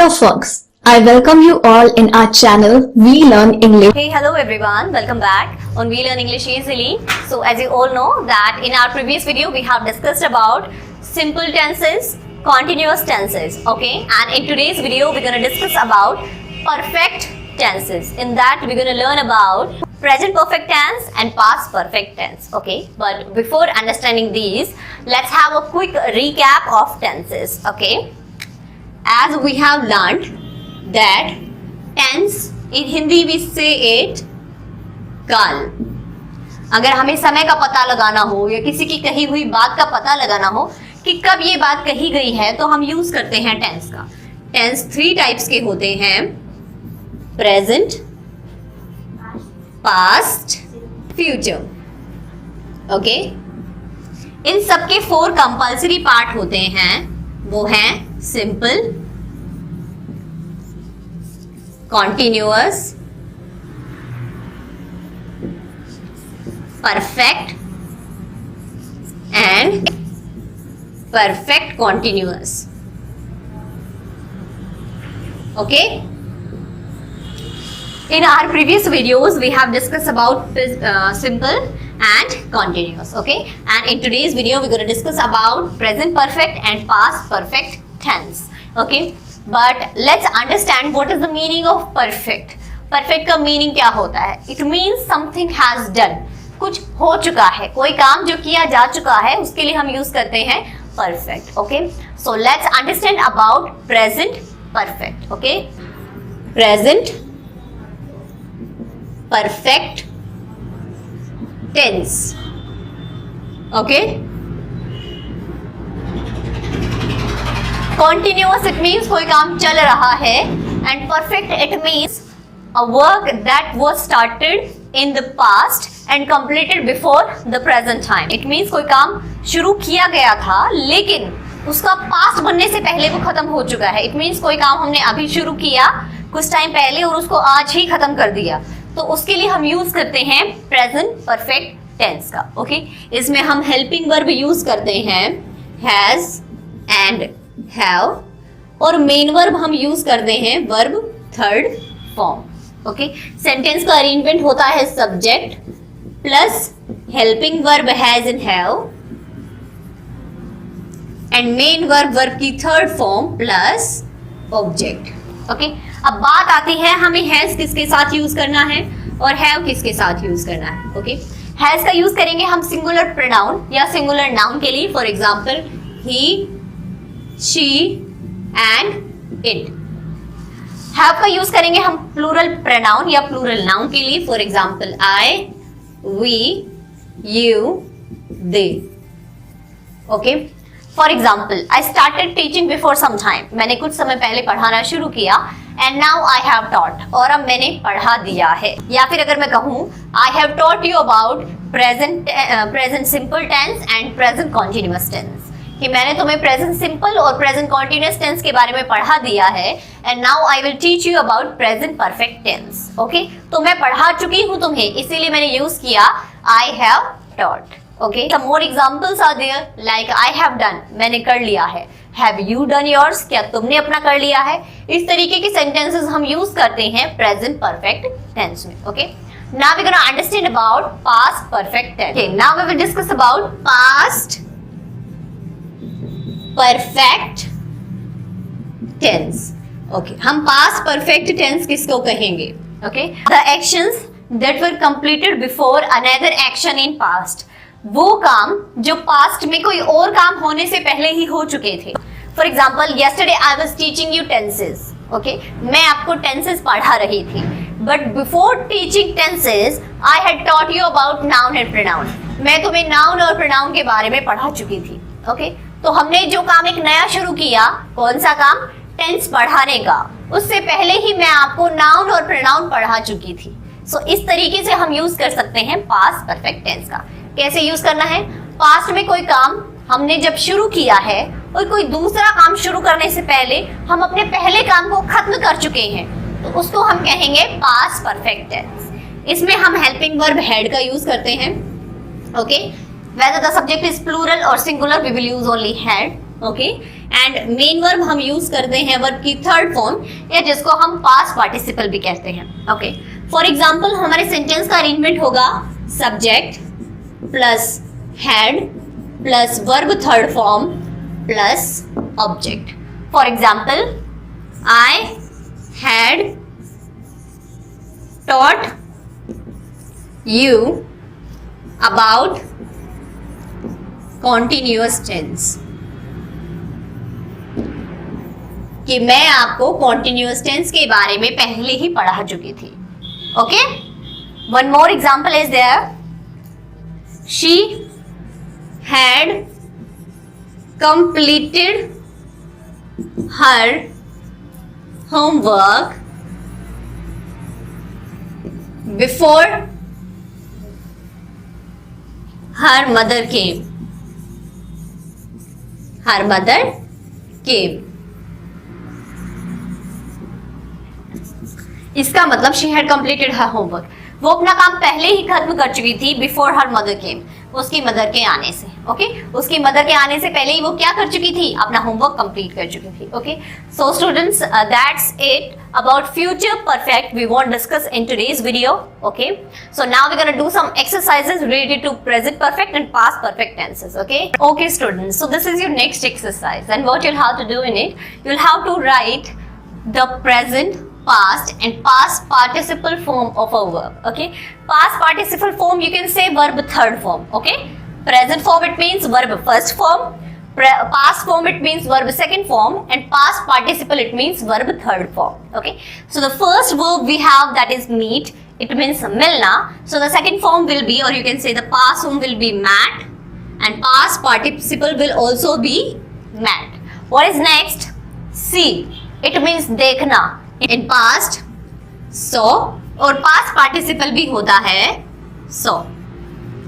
Hello folks, I welcome you all in our channel We Learn English. Hey, hello everyone, welcome back on We Learn English Easily. So as you all know that in our previous video we have discussed about simple tenses, continuous tenses, okay? And in today's video we're going to discuss about perfect tenses. In that we're going to learn about present perfect tense and past perfect tense, okay? But before understanding these, let's have a quick recap of tenses, okay? As we have learned that tense in Hindi we say it काल. अगर हमें समय का पता लगाना हो या किसी की कही हुई बात का पता लगाना हो कि कब ये बात कही गई है तो हम यूज करते हैं टेंस का. टेंस 3 टाइप्स के होते हैं: प्रेजेंट, पास्ट, फ्यूचर. ओके, इन सबके 4 कंपल्सरी पार्ट होते हैं. वो हैं simple, continuous, perfect and perfect continuous. Okay, in our previous videos we have discussed about simple and continuous, okay? And in today's video we're going to discuss about present perfect and past perfect tense, okay? But let's understand what is the meaning of perfect. Perfect का meaning क्या होता है? It means something has done. कुछ हो चुका है, कोई काम जो किया जा चुका है उसके लिए हम यूज करते हैं perfect, okay? So let's understand about present perfect, okay? Present perfect tense, okay? Continuous it means कोई काम चल रहा है, and perfect it means a work that was started in the past and completed before the present time. It means कोई काम शुरू किया गया था लेकिन उसका पास्ट बनने से पहले वो खत्म हो चुका है. It means कोई काम हमने अभी शुरू किया कुछ टाइम पहले और उसको आज ही खत्म कर दिया, तो उसके लिए हम यूज करते हैं प्रेजेंट परफेक्ट टेंस का, ओके? इसमें हम हेल्पिंग वर्ब यूज करते हैं हैज एंड हैव, और मेन वर्ब हम यूज करते हैं verb third form, okay? Sentence का अरेंजमेंट होता है subject plus helping verb has and have and main verb की third form plus object, okay? अब बात आती है हमें हैज किसके साथ यूज करना है और हैव किसके साथ यूज करना है, ओके? हैज का यूज करेंगे हम सिंगुलर प्रोनाउन या सिंगुलर नाउन के लिए, for example he, she and it. Have का यूज करेंगे हम प्लूरल प्रोनाउन या प्लूरल नाउन के लिए, for example I, we, you, they, okay? For example I started teaching before some time. मैंने कुछ समय पहले पढ़ाना शुरू किया and now I have taught, और अब मैंने पढ़ा दिया है. या फिर अगर मैं कहूँ I have taught you about present simple tense and present continuous tense, कि मैंने तुम्हें प्रेजेंट सिंपल और प्रेजेंट कॉन्टिन्यूअस टेंस के बारे में पढ़ा दिया है and now I will teach you about present perfect tense, okay? तो मैं पढ़ा चुकी हूँ तुम्हें, इसीलिए मैंने यूज किया आई have taught, okay? Some more examples are there like I have done, मैंने कर लिया है. Have you done yours, क्या तुमने अपना कर लिया है? इस तरीके की sentences हम यूज करते हैं present perfect tense में, okay? Now we're going to understand about past perfect tense. Okay, now we will discuss about past perfect tense. Okay, हम past perfect tense किसको कहेंगे? Okay, the actions that were completed before another action in past. वो काम जो past में कोई और काम होने से पहले ही हो चुके थे. For example yesterday I was teaching you tenses, okay? मैं आपको टेंसेस पढ़ा रही थी, but before teaching tenses I had taught you about noun and pronoun. मैं तुम्हें नाउन और प्रोनाउन के बारे में पढ़ा चुकी थी, ओके? तो हमने जो काम एक नया शुरू किया, कौन सा काम? टेंस पढ़ाने का. उससे पहले ही मैं आपको नाउन और प्रोनाउन पढ़ा चुकी थी. सो इस तरीके से हम यूज कर सकते हैं पास्ट परफेक्ट टेंस का. कैसे यूज करना है? पास्ट में कोई काम हमने जब शुरू किया है और कोई दूसरा काम शुरू करने से पहले हम अपने पहले काम को खत्म कर चुके हैं, तो उसको हम कहेंगे पास्ट परफेक्ट टेंस. इसमें हम हेल्पिंग वर्ब हैड का यूज करते हैं, okay? Whether the subject is plural or singular, we will use only had. Okay, and main verb हम यूज करते हैं वर्ब की थर्ड फॉर्म, या जिसको हम पास्ट पार्टिसिपल भी कहते हैं. ओके, फॉर एग्जाम्पल हमारे सेंटेंस का अरेंजमेंट होगा subject plus had plus verb third form plus object. For example, I had taught you about continuous tense. कि मैं आपको continuous tense के बारे में पहले ही पढ़ा चुकी थी. Okay, one more example is there. She had completed her homework before her mother came. Her mother came. इसका मतलब she had completed her homework. वो अपना काम पहले ही खत्म कर चुकी थी before her mother came. उसकी मदर के आने से. ओके, उसकी मदर के आने से पहले ही वो क्या कर चुकी थी? अपना होमवर्क कंप्लीट कर चुकी थी. Okay, so students, that's it about future perfect we won't discuss in today's video. Okay, so now we're going to do some exercises related to present perfect and past perfect tenses. Okay students, so this is your next exercise, and what you'll have to do in it, you'll have to write the present, past and past participle form of a verb. Okay, past participle form you can say verb third form. Okay, present form it means verb first form, past form it means verb second form, and past participle it means verb third form. Okay, so the first verb we have, that is meet, it means milna. So the second form will be, or you can say the past form will be met, and past participle will also be met. What is next? See, it means देखना. In past saw, और past participle भी होता है saw.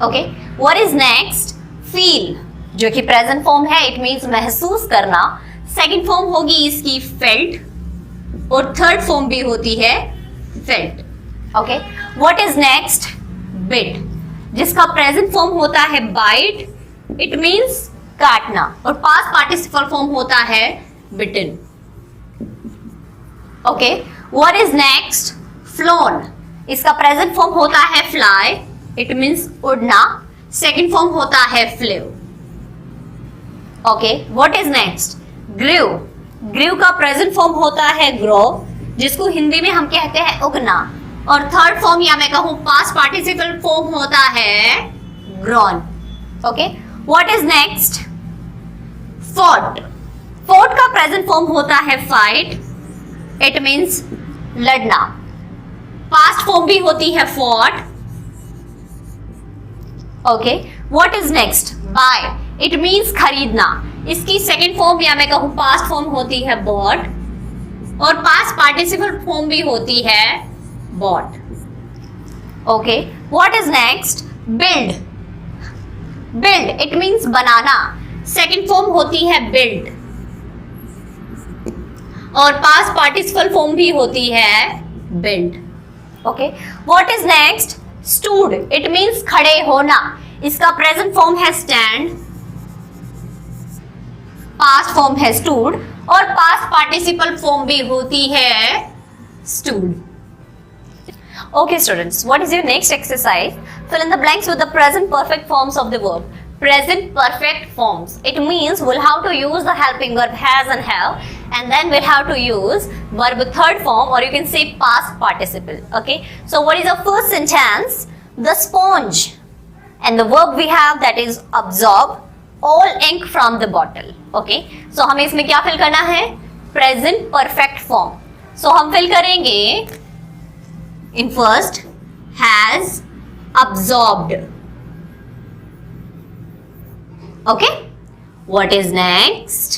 Okay, what is next? Feel, जो कि present form है, it means महसूस करना. सेकंड फॉर्म होगी इसकी फेल्ट, और थर्ड फॉर्म भी होती है felt. Okay, what is next? Bit, जिसका प्रेजेंट फॉर्म होता है बाइट, इट मीन्स काटना, और पास्ट पार्टिसिपल फॉर्म होता है bitten. Okay, what is next? Flown, इसका प्रेजेंट फॉर्म होता है फ्लाई, इट मीन्स उड़ना. सेकंड फॉर्म होता है flew. Okay, what is next? Grew, grew का प्रेजेंट फॉर्म होता है ग्रो, जिसको हिंदी में हम कहते हैं उगना, और थर्ड फॉर्म या मैं कहूं पास्ट पार्टिसिपल फॉर्म होता है grown. Okay, what is next? Fought, fought का प्रेजेंट फॉर्म होता है फाइट, इट मीन्स लड़ना. पास्ट फॉर्म भी होती है fought. Okay, what is next? Buy, it means खरीदना. इसकी सेकेंड फॉर्म या मैं कहूं पास्ट फॉर्म होती है बॉट, और पास्ट पार्टिसिपल फॉर्म भी होती है bought. Okay, what is next? Build, build it means बनाना. सेकेंड फॉर्म होती है बिल्ड, और पास्ट पार्टिसिपल फॉर्म भी होती है build. Okay, what is next? Stood, it means खड़े होना. इसका प्रेजेंट फॉर्म है स्टैंड, पास्ट फॉर्म है स्टूड, और पास्ट पार्टिसिपल फॉर्म भी होती है stood. Okay students, what is your next exercise? Fill in the blanks with the present perfect forms of the verb. Present perfect forms, it means we'll have to use the helping verb has and have, and then we'll have to use verb third form, or you can say past participle. Okay, so what is the first sentence? The sponge, and the verb we have, that is absorb all ink from the bottle. Okay, so हमें इसमें क्या fill करना है? Present perfect form. So हम fill करेंगे in first has absorbed. Okay, what is next?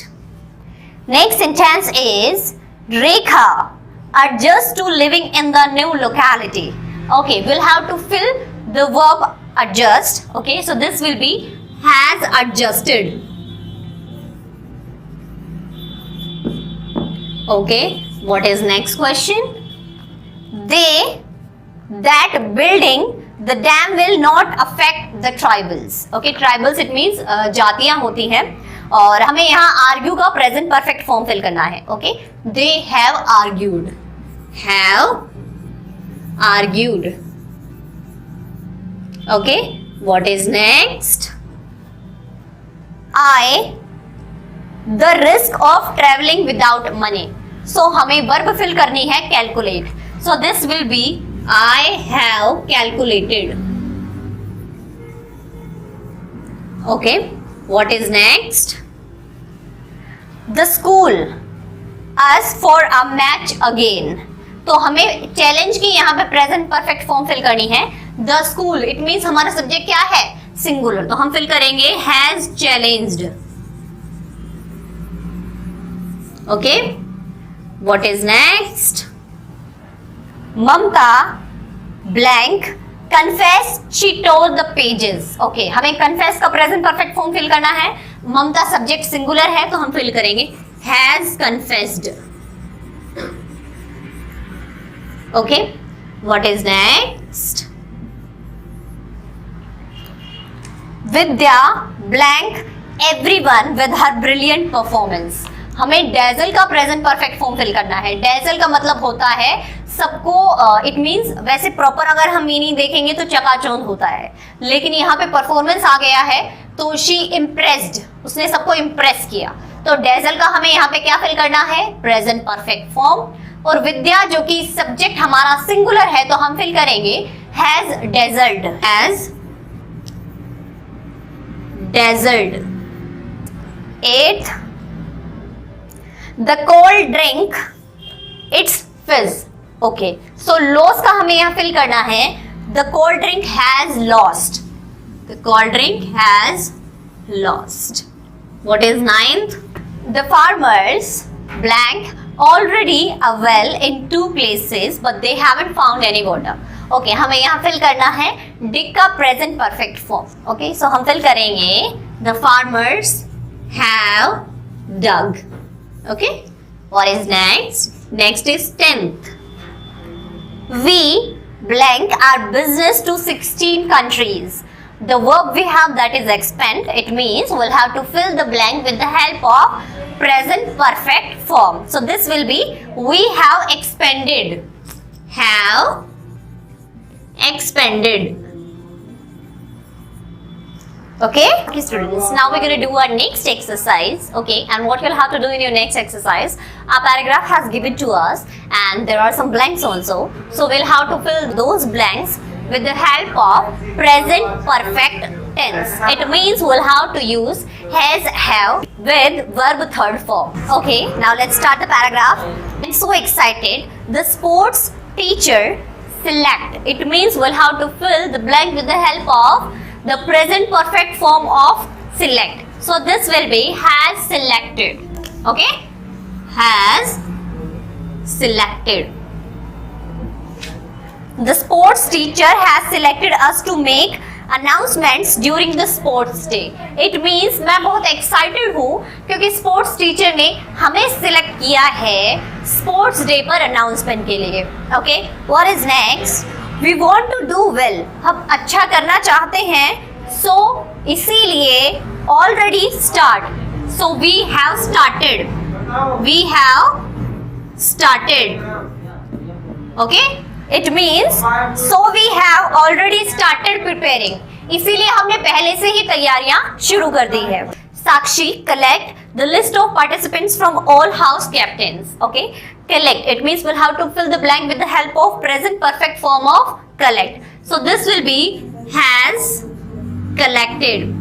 Next sentence is Rekha adjust to living in the new locality. Okay, we'll have to fill the verb adjust. Okay, so this will be has adjusted. Okay, what is next question? That building, the dam will not affect the tribals. Okay, tribals it means जातियां होती हैं, और हमें यहाँ argue का present perfect form fill करना है. Okay, they have argued. Have argued. Okay, what is next? I the risk of traveling without money. So हमें वर्ब फिल करनी है calculate. So this will be I have calculated. Okay, what is next? The school asked for a match again. तो हमें challenge की यहाँ पे present perfect form fill करनी है. द स्कूल, इट मीन्स हमारा सब्जेक्ट क्या है? सिंगुलर. तो हम फिल करेंगे has challenged. Okay, what is next? Mamata blank confess she told the pages. Okay, हमें कन्फेस का प्रेजेंट परफेक्ट फॉर्म फिल करना है. ममता सब्जेक्ट सिंगुलर है तो हम फिल करेंगे has confessed. Okay, what is next? Vidya blank everyone with her brilliant performance. हमें dazzle का प्रेजेंट परफेक्ट फॉर्म फिल करना है. डेजल का मतलब होता है सबको, इट मींस वैसे प्रॉपर अगर हम मीनिंग देखेंगे तो चकाचौंध होता है, लेकिन यहाँ पे परफॉर्मेंस आ गया है तो शी इम्प्रेस्ड, उसने सबको इम्प्रेस किया. तो डेजल का हमें यहाँ पे क्या फिल करना है? Present perfect form. और विद्या जो कि सब्जेक्ट हमारा सिंगुलर है तो हम फिल करेंगे has dazzled. Has dazzled. 8th, the cold drink its fizz. Okay, so loss का हमें यहाँ फिल करना है. The cold drink has lost. The cold drink has lost. What is 9th? The farmers blank already a well in 2 places but they haven't found any water. Okay, हमें यहाँ fill करना है dig का present perfect form. Okay, so हम fill करेंगे the farmers have dug. Okay, what is next? Next is 10th. We blank our business to 16 countries. The verb we have, that is expand. It means we'll have to fill the blank with the help of present perfect form. So this will be we have expanded. Have expanded. Okay, students, now we're going to do our next exercise. Okay, and what you'll have to do in your next exercise, a paragraph has given to us and there are some blanks also, so we'll have to fill those blanks with the help of present perfect tense. It means we'll have to use has, have with verb third form. Okay, now let's start the paragraph. I'm so excited. The sports teacher select. It means we'll have to fill the blank with the help of the present perfect form of select. So this will be has selected. Okay, has selected. The sports teacher has selected us to make announcements during the sports day. It means मैं बहुत excited हूँ क्योंकि sports teacher ने हमें select किया है sports day पर announcement के लिए. Okay, what is next? We want to do well. हम अच्छा करना चाहते हैं, so इसीलिए already start. So we have started. We have started. Okay? It means so we have already started preparing. इसीलिए हमने पहले से ही तैयारियां शुरू कर दी है. Sakshi collect the list of participants from all house captains. Okay, collect. It means we'll have to fill the blank with the help of present perfect form of collect. So this will be has collected.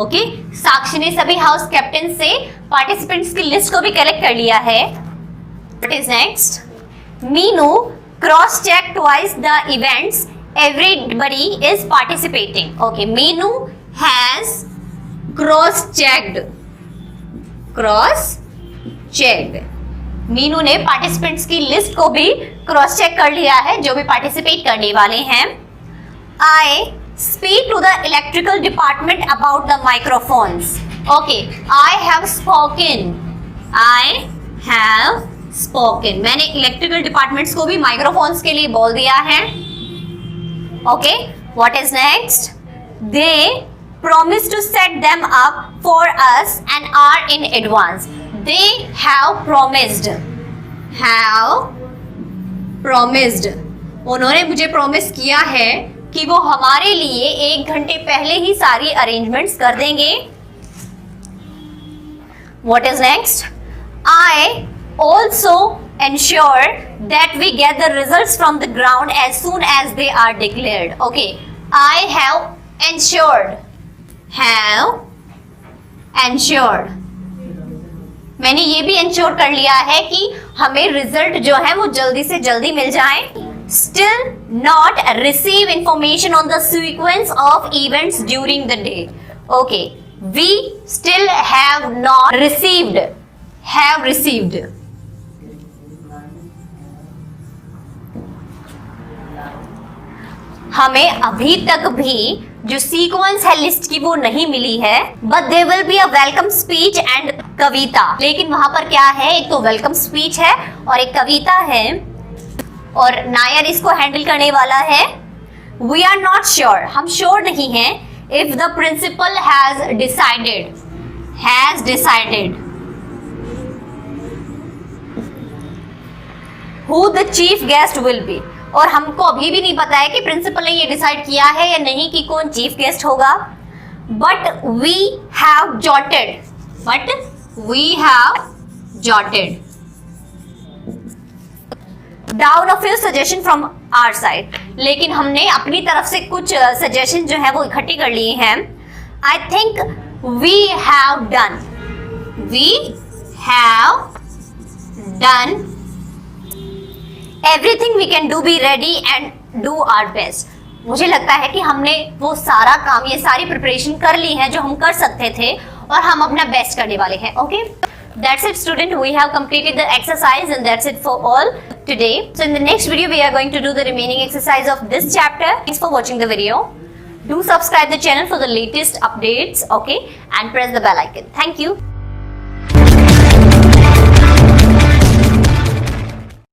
Okay, साक्षी ने सभी house captain से participants की list को भी collect कर लिया है. What is next? Meenu cross-check twice the events everybody is participating. Okay, Meenu has cross-checked. Cross-checked. Meenu ने पार्टिसिपेंट्स की लिस्ट को भी क्रॉस चेक कर लिया है जो भी पार्टिसिपेट करने वाले हैं. I speak to the electrical department about the microphones. Okay, I have spoken. I have spoken. मैंने इलेक्ट्रिकल डिपार्टमेंट्स को भी माइक्रोफोन्स के लिए बोल दिया है. Okay, what is next? They promised to set them up for us an hour in advance. They have promised. उन्होंने मुझे प्रॉमिस किया है कि वो हमारे लिए 1 घंटे पहले ही सारी अरेंजमेंट्स कर देंगे. What is next? I also ensure that we get the results from the ground as soon as they are declared. Okay, I have ensured. मैंने ये भी इंश्योर कर लिया है कि हमें रिजल्ट जो है वो जल्दी से जल्दी मिल जाए. Still not receive information on the sequence of events during the day. Okay, we still have not received. हमें अभी तक भी जो सीक्वेंस है लिस्ट की वो नहीं मिली है. But there will be a welcome speech and कविता. लेकिन वहां पर क्या है, एक तो वेलकम स्पीच है और एक कविता है और नायर इसको हैंडल करने वाला है. वी आर नॉट श्योर, हम श्योर नहीं हैं. If the principal has decided who the chief guest will be. और हमको अभी भी नहीं पता है कि प्रिंसिपल ने ये डिसाइड किया है या नहीं कि कौन चीफ गेस्ट होगा. But we have jotted down a few suggestion from our side. लेकिन हमने अपनी तरफ से कुछ सजेशन जो है वो इकट्ठी कर लिए हैं. I think we have done everything we can do, be ready and do our best. मुझे लगता है कि हमने वो सारा काम, ये सारी प्रिपरेशन कर ली है जो हम कर सकते थे और हम अपना बेस्ट करने वाले हैं. Okay, that's it student, we have completed the exercise and that's it for all today. So in the next video we are going to do the remaining exercise of this chapter. Thanks for watching the video. Do subscribe the channel for the latest updates, okay, and press the bell icon. Thank you.